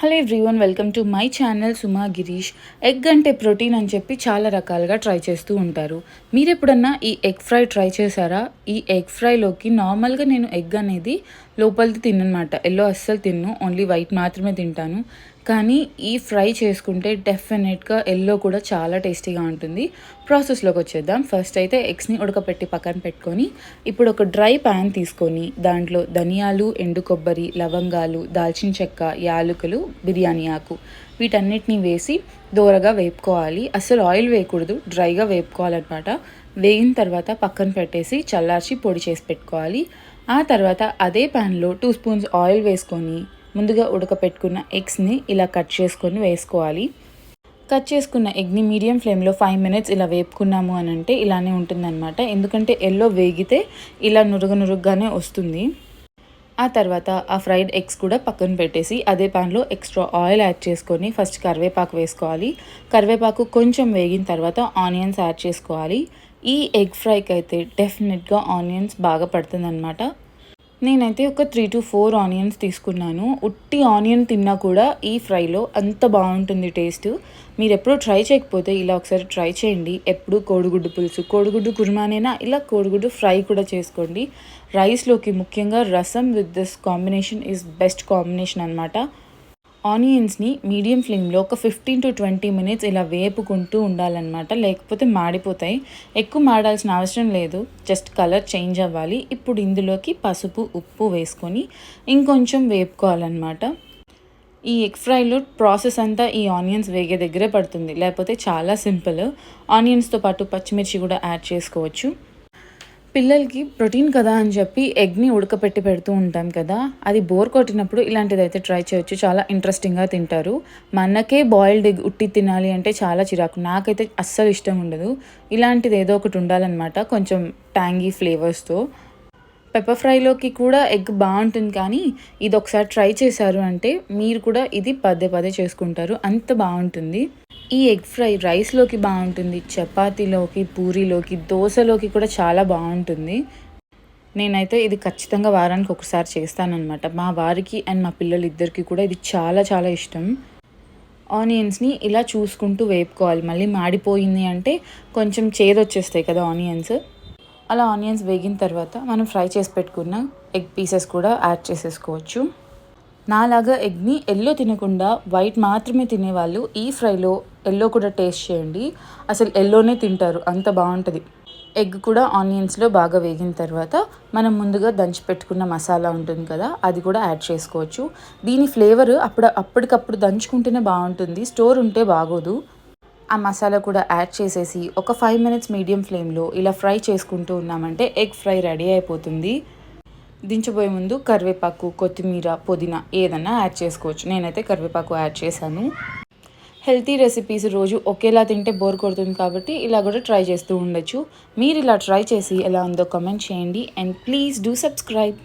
Hello everyone, welcome to my channel Suma Girish. Egg అంటే protein అని చెప్పి చాలా రకాలుగా ట్రై చేస్తూ ఉంటారు. మీరు ఎప్పుడన్నా ఈ ఎగ్ ఫ్రై ట్రై చేశారా? ఈ ఎగ్ ఫ్రైలోకి నార్మల్గా నేను ఎగ్ అనేది లోపలిది తిన్నమాట, ఎల్లో అస్సలు తిన్ను, ఓన్లీ వైట్ మాత్రమే తింటాను. కానీ ఈ ఫ్రై చేసుకుంటే డెఫినెట్గా ఎల్లో కూడా చాలా టేస్టీగా ఉంటుంది. ప్రాసెస్లోకి వచ్చేద్దాం. ఫస్ట్ అయితే ఎగ్స్ని ఉడకపెట్టి పక్కన పెట్టుకొని, ఇప్పుడు ఒక డ్రై ప్యాన్ తీసుకొని దాంట్లో ధనియాలు, ఎండు కొబ్బరి, లవంగాలు, దాల్చిన చెక్క, యాలకులు, బిర్యానీ ఆకు వీటన్నిటిని వేసి దోరగా వేపుకోవాలి. అస్సలు ఆయిల్ వేయకూడదు, డ్రైగా వేపుకోవాలన్నమాట. వేగిన తర్వాత పక్కన పెట్టేసి చల్లార్చి పొడి చేసి పెట్టుకోవాలి. ఆ తర్వాత అదే ప్యాన్లో 2 స్పూన్స్ ఆయిల్ వేసుకొని ముందుగా ఉడకపెట్టుకున్న ఎగ్స్ని ఇలా కట్ చేసుకొని వేసుకోవాలి. కట్ చేసుకున్న ఎగ్ని మీడియం ఫ్లేమ్లో 5 మినిట్స్ ఇలా వేపుకున్నాము అని అంటే ఇలానే ఉంటుందన్నమాట. ఎందుకంటే ఎల్లో వేగితే ఇలా నురుగగానే వస్తుంది. ఆ తర్వాత ఆ ఫ్రైడ్ ఎగ్స్ కూడా పక్కన పెట్టేసి అదే ప్యాన్లో ఎక్స్ట్రా ఆయిల్ యాడ్ చేసుకొని ఫస్ట్ కరివేపాకు వేసుకోవాలి. కరివేపాకు కొంచెం వేగిన తర్వాత ఆనియన్స్ యాడ్ చేసుకోవాలి. ఈ ఎగ్ ఫ్రైకి అయితే డెఫినెట్గా ఆనియన్స్ బాగా పడుతుందన్నమాట. నేనైతే ఒక 3 to 4 ఆనియన్స్ తీసుకున్నాను. ఉట్టి ఆనియన్ తిన్నా కూడా ఈ ఫ్రైలో అంత బాగుంటుంది టేస్ట్. మీరు ఎప్పుడూ ట్రై చేయకపోతే ఇలా ఒకసారి ట్రై చేయండి. ఎప్పుడు కోడిగుడ్డు పులుసు, కోడిగుడ్డు కుర్మానైనా ఇలా కోడిగుడ్డు ఫ్రై కూడా చేసుకోండి. రైస్లోకి ముఖ్యంగా రసం with this combination is best combination అనమాట. ఆనియన్స్ని మీడియం ఫ్లేమ్లో ఒక 15 to 20 మినిట్స్ ఇలా వేపుకుంటూ ఉండాలన్నమాట, లేకపోతే మాడిపోతాయి. ఎక్కువ మాడాల్సిన అవసరం లేదు, జస్ట్ కలర్ చేంజ్ అవ్వాలి. ఇప్పుడు ఇందులోకి పసుపు, ఉప్పు వేసుకొని ఇంకొంచెం వేపుకోవాలన్నమాట. ఈ ఎగ్ ఫ్రైలో ప్రాసెస్ అంతా ఈ ఆనియన్స్ వేగే దగ్గరే పడుతుంది, లేకపోతే చాలా సింపుల్. ఆనియన్స్తో పాటు పచ్చిమిర్చి కూడా యాడ్ చేసుకోవచ్చు. పిల్లలకి ప్రోటీన్ కదా అని చెప్పి ఎగ్ని ఉడకపెట్టి పెడుతూ ఉంటాం కదా, అది బోర్ కొట్టినప్పుడు ఇలాంటిదైతే ట్రై చేయొచ్చు. చాలా ఇంట్రెస్టింగ్గా తింటారు. మనకే బాయిల్డ్ ఎగ్ ఉట్టి తినాలి అంటే చాలా చిరాకు, నాకైతే అస్సలు ఇష్టం ఉండదు. ఇలాంటిది ఏదో ఒకటి ఉండాలన్నమాట, కొంచెం ట్యాంగీ ఫ్లేవర్స్తో. పెప్పర్ ఫ్రైలోకి కూడా ఎగ్ బాగుంటుంది, కానీ ఇది ఒకసారి ట్రై చేశారు అంటే మీరు కూడా ఇది పదే పదే చేసుకుంటారు, అంత బాగుంటుంది. ఈ ఎగ్ ఫ్రై రైస్లోకి బాగుంటుంది, చపాతీలోకి, పూరీలోకి, దోశలోకి కూడా చాలా బాగుంటుంది. నేనైతే ఇది ఖచ్చితంగా వారానికి ఒకసారి చేస్తానన్నమాట. మా వారికి అండ్ మా పిల్లలు ఇద్దరికి కూడా ఇది చాలా చాలా ఇష్టం. ఆనియన్స్ని ఇలా చూసుకుంటూ వేపుకోవాలి, మళ్ళీ మాడిపోయింది అంటే కొంచెం చేదొచ్చేస్తాయి కదా ఆనియన్స్. అలా ఆనియన్స్ వేగిన తర్వాత మనం ఫ్రై చేసి పెట్టుకున్న ఎగ్ పీసెస్ కూడా యాడ్ చేసేసుకోవచ్చు. నాలాగా ఎగ్ని ఎల్లో తినకుండా వైట్ మాత్రమే తినేవాళ్ళు ఈ ఫ్రైలో ఎల్లో కూడా టేస్ట్ చేయండి, అసలు ఎల్లోనే తింటారు, అంత బాగుంటుంది. ఎగ్ కూడా ఆనియన్స్లో బాగా వేగిన తర్వాత మనం ముందుగా దంచి పెట్టుకున్న మసాలా ఉంటుంది కదా, అది కూడా యాడ్ చేసుకోవచ్చు. దీని ఫ్లేవర్ అప్పటికప్పుడు దంచుకుంటేనే బాగుంటుంది, స్టోర్ ఉంటే బాగోదు. ఆ మసాలా కూడా యాడ్ చేసేసి ఒక 5 మినిట్స్ మీడియం ఫ్లేమ్లో ఇలా ఫ్రై చేసుకుంటూ ఉన్నామంటే ఎగ్ ఫ్రై రెడీ అయిపోతుంది. దించబోయే ముందు కరివేపాకు, కొత్తిమీర, పుదీనా ఏదన్నా యాడ్ చేసుకోవచ్చు. నేనైతే కరివేపాకు యాడ్ చేశాను. హెల్తీ రెసిపీస్ రోజు ఒకేలా తింటే బోర్ కొడుతుంది కాబట్టి ఇలా కూడా ట్రై చేస్తూ ఉండొచ్చు. మీరు ఇలా ట్రై చేసి ఎలా ఉందో కామెంట్ చేయండి అండ్ ప్లీజ్ డూ సబ్స్క్రైబ్.